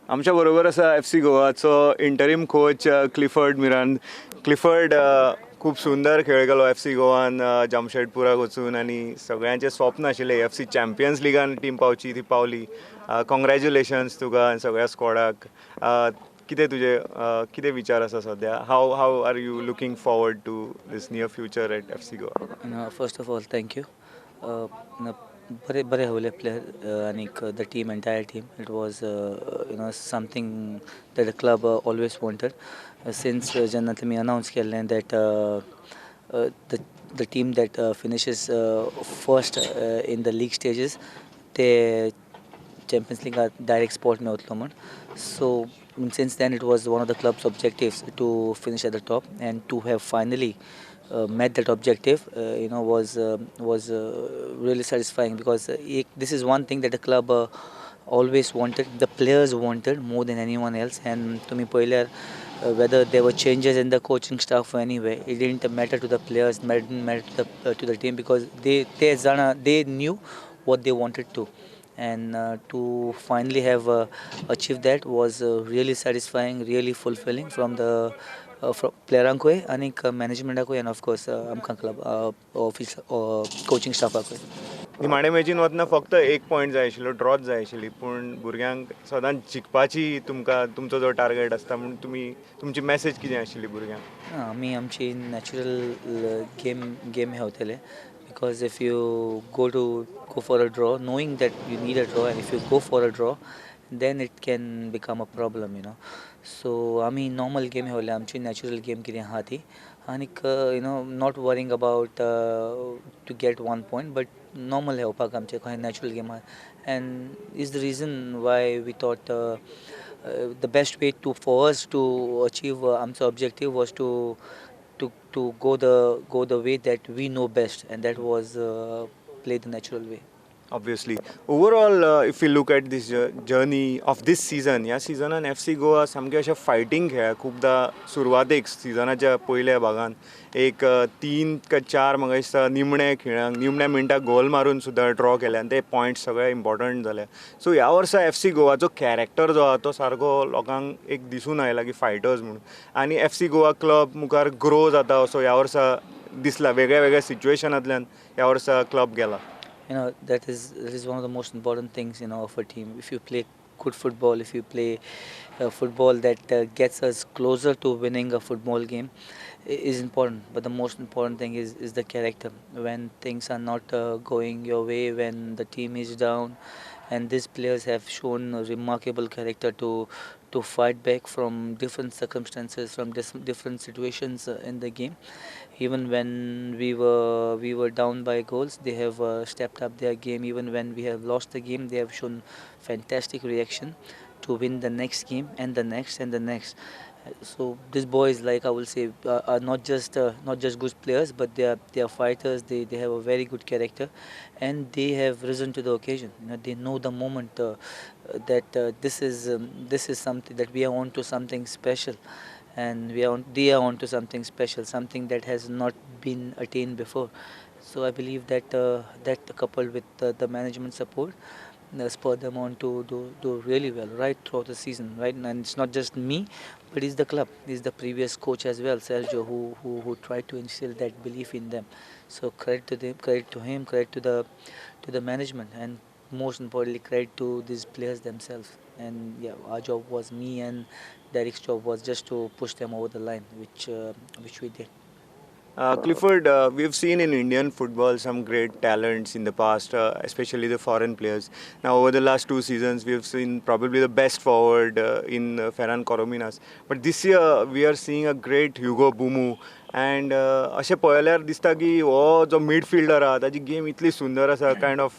आमच्या बरोबर आसा FC गोवाचो इंटरीम कोच क्लिफर्ड मिरान. क्लिफर्ड खूब सुंदर खेळ केलो FC गोवान जमशेदपुराक वचून आनी सगळ्यांचें स्वप्न आशिल्लें FC चॅम्पियन्स लिगान टीम पावची ती पावली. कॉंग्रॅच्युलेशन्स तुका आनी सगळ्या स्क्वॉडाक. कितें तुजे कितें विचार आसा सद्या? How are you looking forward to this near future at FC Goa? First of all, thank you. बरे हवले player and the team, entire team. It was something that the club always wanted since जेन्ना तुमी announce केल्लें that the team that finishes first in the league stages they Champions League direct spot मेवतलो म्हण. So since then it was one of the club's objectives to finish at the top, and to have finally met that objective was really satisfying, because this is one thing that the club always wanted, the players wanted more than anyone else. And to me payler whether there were changes in the coaching staff or anyway, it didn't matter to the players, didn't matter to the team, because they knew what they wanted to. And to finally have achieved that was really satisfying, really fulfilling from the from playerankoy आणि मॅनेजमेंटाकूय, and of course आमकां club office coaching staffाकूय. निमाणे मॅचीन वतना फक्त एक point जाय आशिल्लो, ड्रॉच जाय आशिल्ली, पूण भुरग्यांक सदांच जिखपाची तुमचो जो टार्गेट आसता म्हणून तुमची मॅसेज कितें आशिल्ली भुरग्यांक? आमी आमची नॅचरल गेम हेवतले, because if you go for a draw knowing that you need a draw, and if you go for a draw then it can become a problem. So आमी normal game हेवले, आमची natural game कितें आहा ती, आनीक not worrying about to get 1 point, but normal हेवपाक आमचे खंय natural game आहा. And is the reason why we thought the best way for us to achieve आमचो objective was to go the way that we know best, and that was play the natural way. Obviously. Overall, if we look at this journey of this season, ह्या सिजनान FC Goa सामकें अशें fighting खेळ्ळा. खुबदां सुरवातेक सिजनाच्या पयल्या भागान एक 3 काय 4 म्हाका दिसता निमण्या मिनटाक गोल मारून सुद्दां ड्रॉ केले, आनी ते पॉयंट्स सगळे इम्पॉर्टंट जाले. सो ह्या वर्सा FC गोवाचो कॅरेक्टर जो आहा तो सारको लोकांक एक दिसून आयला की फायटर्स म्हणून, आनी FC गोवा क्लब मुखार ग्रो जाता असो ह्या वर्सा दिसला. वेगळ्या वेगळ्या सिच्युएशनांतल्यान ह्या वर्सा क्लब गेला. That is one of the most important things of a team. If you play good football, if you play football that gets us closer to winning a football game, is important. But the most important thing is the character. When things are not going your way, when the team is down, and these players have shown a remarkable character to fight back from different circumstances, from different situations in the game. Even when we were down by goals, they have stepped up their game. Even when we have lost the game, they have shown fantastic reaction to win the next game and the next and the next. So these boys, like I will say, are not just good players, but they are fighters. They have a very good character, and they have risen to the occasion. They know the moment that this is something that we are on to something special, and they are on to something special, something that has not been attained before. So I believe that that coupled with the management support spur them on to do really well right throughout the season, right? And it's not just me, but it's the club, it's the previous coach as well, Sergio, who tried to instill that belief in them. So credit to them, credit to him, credit to the management, and most importantly credit to these players themselves. And yeah, our job was, me and Derek's job was just to push them over the line, which we did. Clifford, we've seen in Indian football some great talents in the past, especially the foreign players. Now, over the last 2 seasons, we've seen probably the best forward in Ferran Corominas. But this year, we are seeing a great Hugo Bumu. And अशें पळयल्यार दिसता की हो जो midfielder आहा ताची game इतली सुंदर आसा, कायंड ऑफ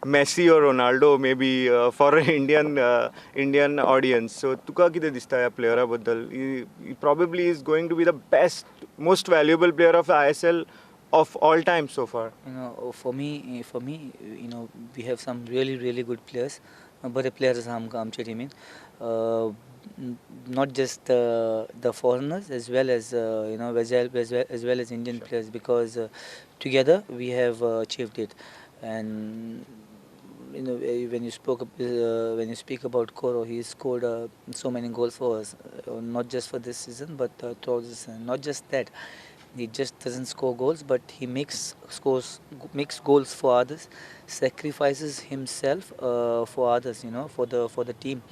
मेसी और Ronaldo may be for Indian audience. So तुका कितें दिसता ह्या प्लेयरा बद्दल? ही probably is going to be the best, most valuable player of the ISL of all time so far. For me, we have some really good players. बरे players आहा आमच्या टिमीन. Not just the foreigners, as well as as well as Indian players, because together we have achieved it. And when when you speak about Koro, he scored so many goals for us, not just for this season, but throughout the season. Not just that, he just doesn't score goals, but he makes goals for others, sacrifices himself for others. For the team.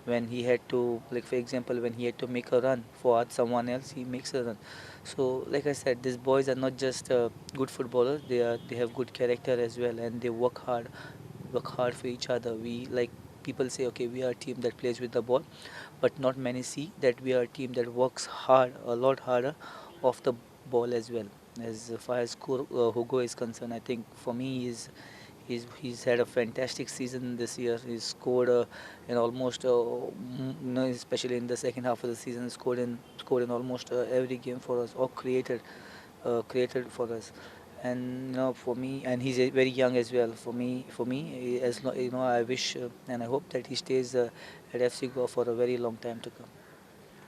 When he had to, like for example, when he had to make a run for someone else, he makes a run. So, like I said, these boys are not just good footballers; they have good character as well, and they work hard for each other. We like people say, okay, we are a team that plays with the ball, but not many see that we are a team that works hard, a lot harder, off the ball as well. As far as Hugo is concerned, I think for me he's had a fantastic season this year. He's scored in almost, especially in the second half of the season, scored in almost every game for us, or created for us. And for me, and he's very young as well. For me, I wish and I hope that he stays at FC Goa for a very long time to come.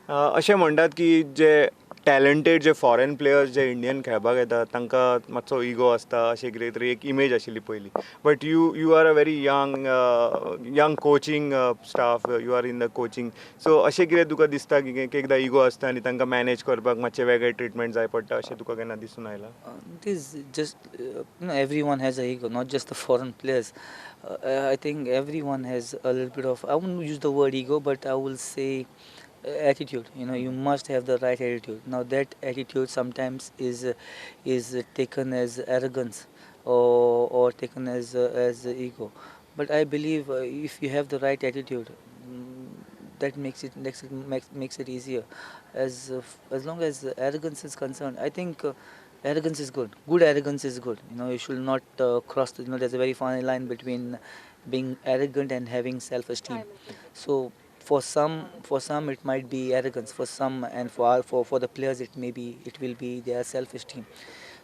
अशें म्हणटात की जे talented जे foreign players जे Indian खेळपाक येतात तांकां मातसो इगो आसता अशें कितें तरी एक इमेज आशिल्ली पयलीं but you are a very young coaching staff you are in the coaching so अशें कितें तुका दिसता की एकदां इगो आसता आनी तांकां मॅनेज करपाक मातशें वेगळें ट्रिटमेंट जाय पडटा अशें तुका केन्ना दिसून आयलां It is just everyone has a ego, not just the foreign players. I think everyone has a little bit of, I wouldn't use the word ego, but I will say attitude. You must have the right attitude. Now that attitude sometimes is taken as arrogance, or taken as ego. But I believe if you have the right attitude, that makes it easier. As long as arrogance is concerned, I think arrogance is good. Good arrogance is good. You should not cross. There's a very fine line between being arrogant and having self-esteem. So for some it might be arrogance. For some, and for the players, it will be their self-esteem.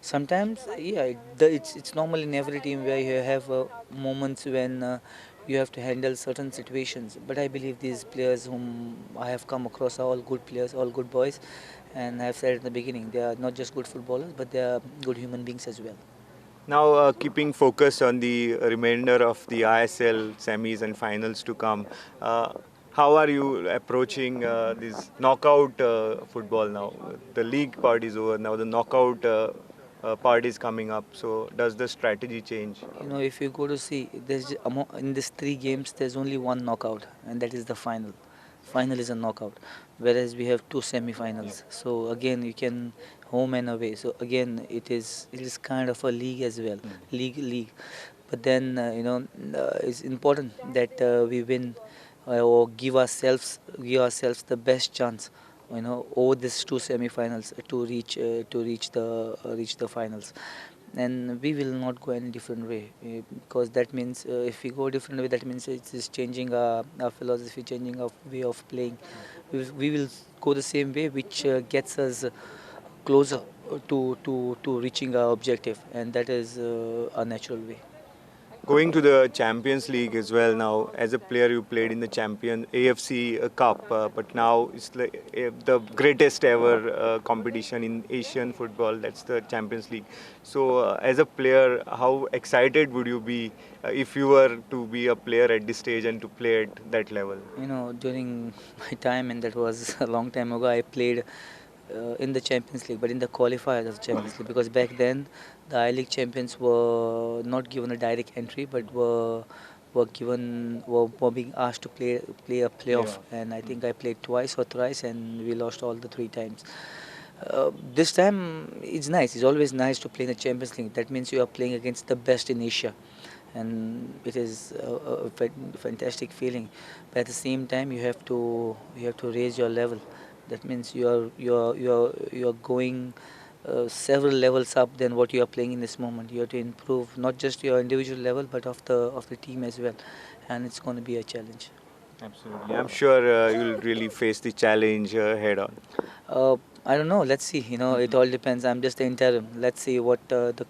Sometimes, yeah, it's normal in every team where you have moments when you have to handle certain situations. But I believe these players whom I have come across are all good players, all good boys, and I've said in the beginning, they are not just good footballers, but they are good human beings as well. Now, keeping focus on the remainder of the ISL semis and finals to come, how are you approaching this knockout football now? The league part is over. Now the knockout part is coming up. So, does the strategy change? If you go to see, in these three games, there's only one knockout, and that is the final. Final is a knockout, whereas we have two semi-finals. So again, you can home and away. So again, it is kind of a league as well, league. But then it's important that we win, or give ourselves the best chance, over these two semi-finals to reach the finals. And we will not go any different way, because that means, if we go different way, that means it is changing our philosophy, changing our way of playing. We will go the same way, which gets us closer to reaching our objective, and that is a natural way. Going to the Champions League as well now. As a player, you played in the Champion AFC Cup, but now it's like the greatest ever competition in Asian football. That's the Champions League. So, as a player, how excited would you be if you were to be a player at this stage and to play at that level? During my time, and that was a long time ago, I played in the Champions League, but in the qualifiers of Champions League, because back then the I-League champions were not given a direct entry, but were being asked to play a playoff, and I think I played twice or thrice, and we lost all the three times. This time it's nice. It's always nice to play in the Champions League. That means you are playing against the best in Asia, and it is a fantastic feeling. But at the same time, you have to raise your level. That means you are going several levels up than what you are playing in this moment. You have to improve not just your individual level, but of the team as well, and it's going to be a challenge. Absolutely. I'm sure you'll really face the challenge head on. I don't know. Let's see. It all depends. I'm just the interim. Let's see what the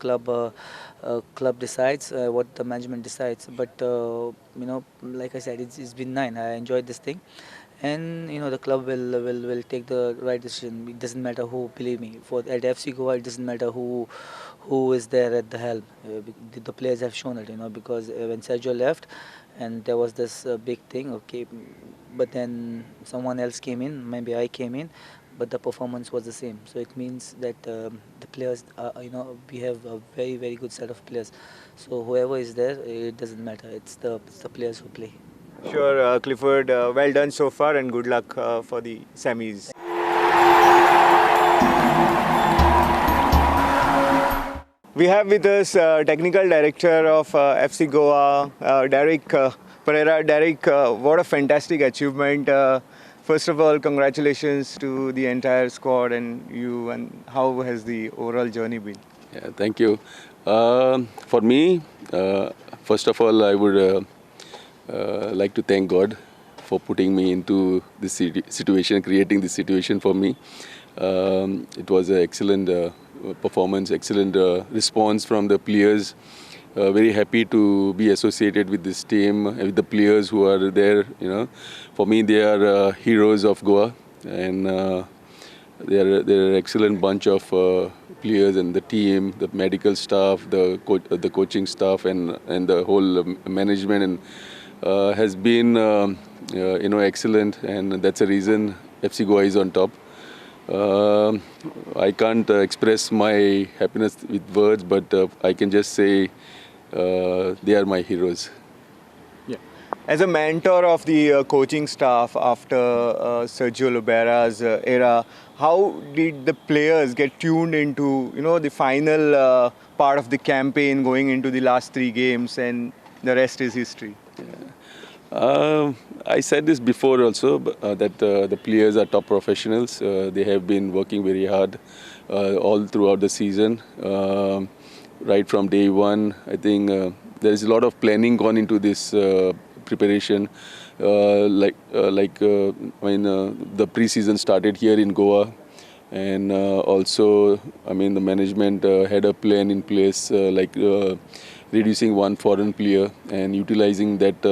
club decides, what the management decides. But like I said, it's been nice. I enjoyed this thing, and the club will take the right decision. It doesn't matter who, believe me. For at FC Goa, it doesn't matter who is there at the helm. The players have shown it, because when Sergio left, and there was this big thing, okay, but then someone else came in, maybe I came in, but the performance was the same. So it means that the players, we have a very very good set of players. So whoever is there, it doesn't matter. It's the players who play. Sure, Clifford, well done so far and good luck for the semis. We have with us technical director of FC Goa, Derek Pereira. Derek, what a fantastic achievement. First of all, congratulations to the entire squad and you, and how has the overall journey been? Yeah, thank you. For me, first of all, I would like to thank God for putting me into this situation, creating this situation for me. It was an excellent performance, excellent response from the players. Very happy to be associated with this team, with the players who are there. For me, they are heroes of Goa, and they're an excellent bunch of players, and the team, the medical staff, the coaching staff, and the whole management, and has been excellent, and that's the reason FC Goa is on top. I can't express my happiness with words, but I can just say they are my heroes. Yeah. As a mentor of the coaching staff after Sergio Lubera's era, how did the players get tuned into the final part of the campaign, going into the last 3 games, and the rest is history? I said this before also, that the players are top professionals. They have been working very hard all throughout the season. Right from day one, I think there is a lot of planning gone into this preparation. When the pre-season started here in Goa, and also, the management had a plan in place, reducing one foreign player and utilizing that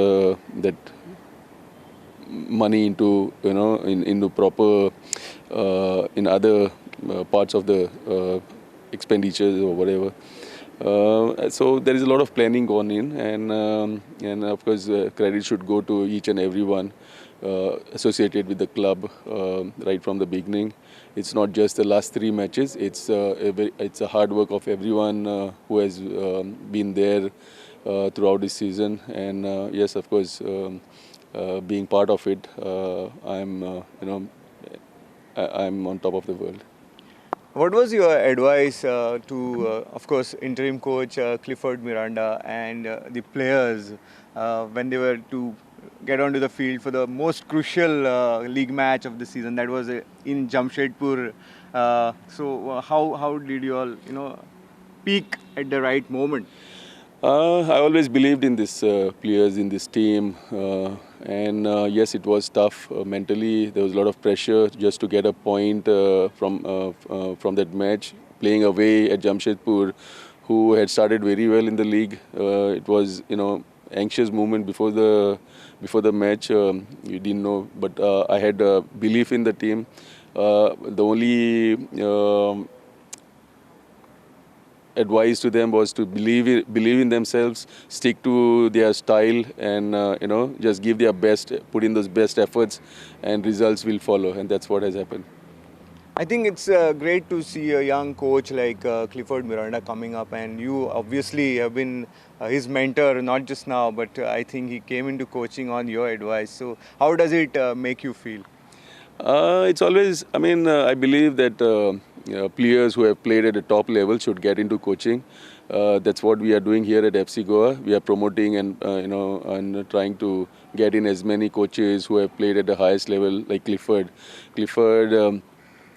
money into into proper in other parts of the expenditures or whatever. So there is a lot of planning gone in, and of course credit should go to each and everyone associated with the club right from the beginning. It's not just the last 3 matches. It's a hard work of everyone who has been there throughout this season. And yes, of course, being part of it, I'm I'm on top of the world. What was your advice to, of course, interim coach Clifford Miranda and the players when they were to get onto the field for the most crucial league match of the season? That was in Jamshedpur. So how did you all, peak at the right moment? I always believed in this players, in this team, and yes, it was tough mentally. There was a lot of pressure just to get a point from that match. Playing away at Jamshedpur, who had started very well in the league, it was anxious moment before the match. You didn't know, but I had belief in the team. The only advice to them was to believe in themselves, stick to their style, and just give their best, put in those best efforts, and results will follow. And that's what has happened. I think it's great to see a young coach like Clifford Miranda coming up, and you obviously have been his mentor, not just now, but I think he came into coaching on your advice. So how does it make you feel? It's always, I believe that players who have played at the top level should get into coaching. That's what we are doing here at FC Goa. We are promoting and trying to get in as many coaches who have played at the highest level, like Clifford. Clifford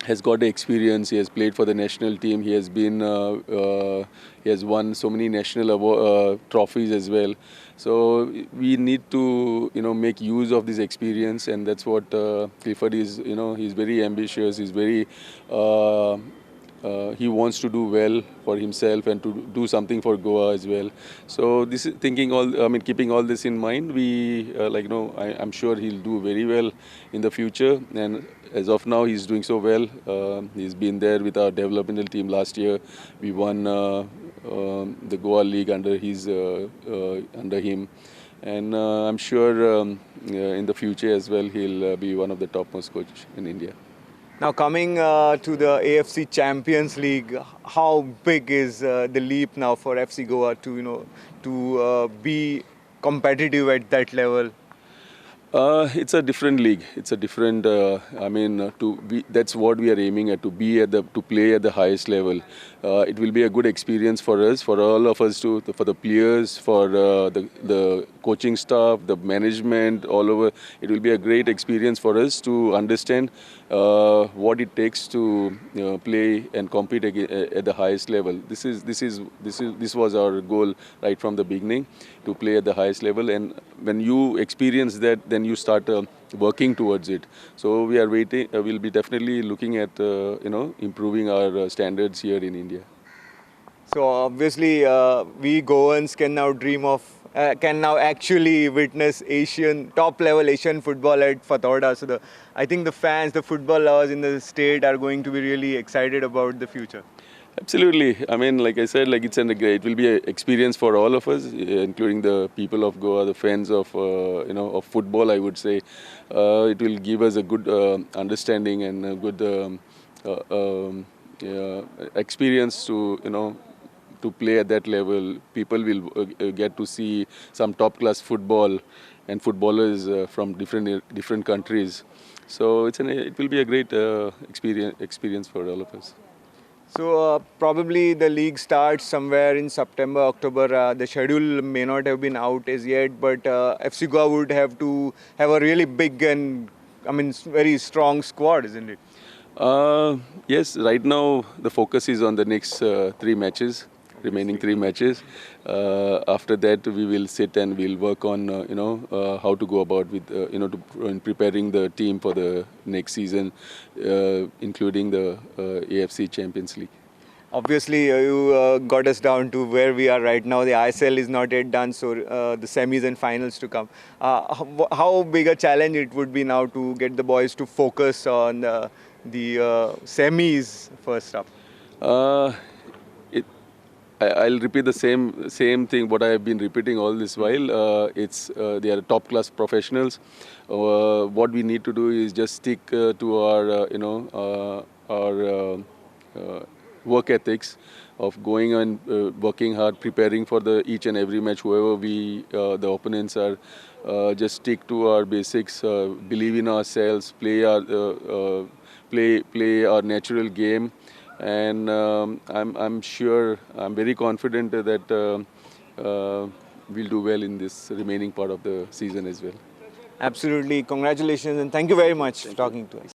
has got the experience. He has played for the national team. He has won so many national trophies as well. So we need to make use of this experience, and that's what Clifford is. He's very ambitious. He's very he wants to do well for himself and to do something for Goa as well. So this is keeping all this in mind, we I'm sure he'll do very well in the future. And as of now, he's doing so well. He's been there with our developmental team last year. We won the Goa League under him. And I'm sure in the future as well, he'll be one of the topmost coach in India. Now coming to the AFC Champions League, how big is the leap now for FC Goa to be competitive at that level? It's a different league. It's a different. That's what we are aiming at, to play at the highest level. It will be a good experience for us, for all of us, for the players, for the coaching staff, the management, all over. It will be a great experience for us to understand what it takes to play and compete at the highest level. This was our goal right from the beginning, to play at the highest level. And when you experience that, then you start working towards it. So we are waiting. We'll be definitely looking at improving our standards here in India. So obviously, we Goans can now actually witness top-level Asian football at Fatorda. So I think the fans, the football lovers in the state are going to be really excited about the future. Absolutely. I mean, like I said, it will be an experience for all of us, including the people of Goa, the fans of of football. I would say it will give us a good understanding and a good experience to play at that level. People will get to see some top-class football and footballers from different countries. So it will be a great experience for all of us. So probably the league starts somewhere in September, October. The schedule may not have been out as yet, but FC Goa would have to have a really big and very strong squad, isn't it? Yes, right now the focus is on the next 3 matches, remaining 3 matches. After that, we will sit and we'll work on how to go about with in preparing the team for the next season, including the AFC Champions League. Obviously, you got us down to where we are right now. The ISL is not yet done, so the semis and finals to come. How big a challenge it would be now to get the boys to focus on the semis first up? I'll repeat the same thing what I have been repeating all this while. They are top class professionals. What we need to do is just stick to our work ethics of going and working hard, preparing for each and every match. Whoever the opponents are, just stick to our basics. Believe in ourselves. Play our natural game. And I'm very confident that we'll do well in this remaining part of the season as well. Absolutely. Congratulations and thank you very much for talking to us.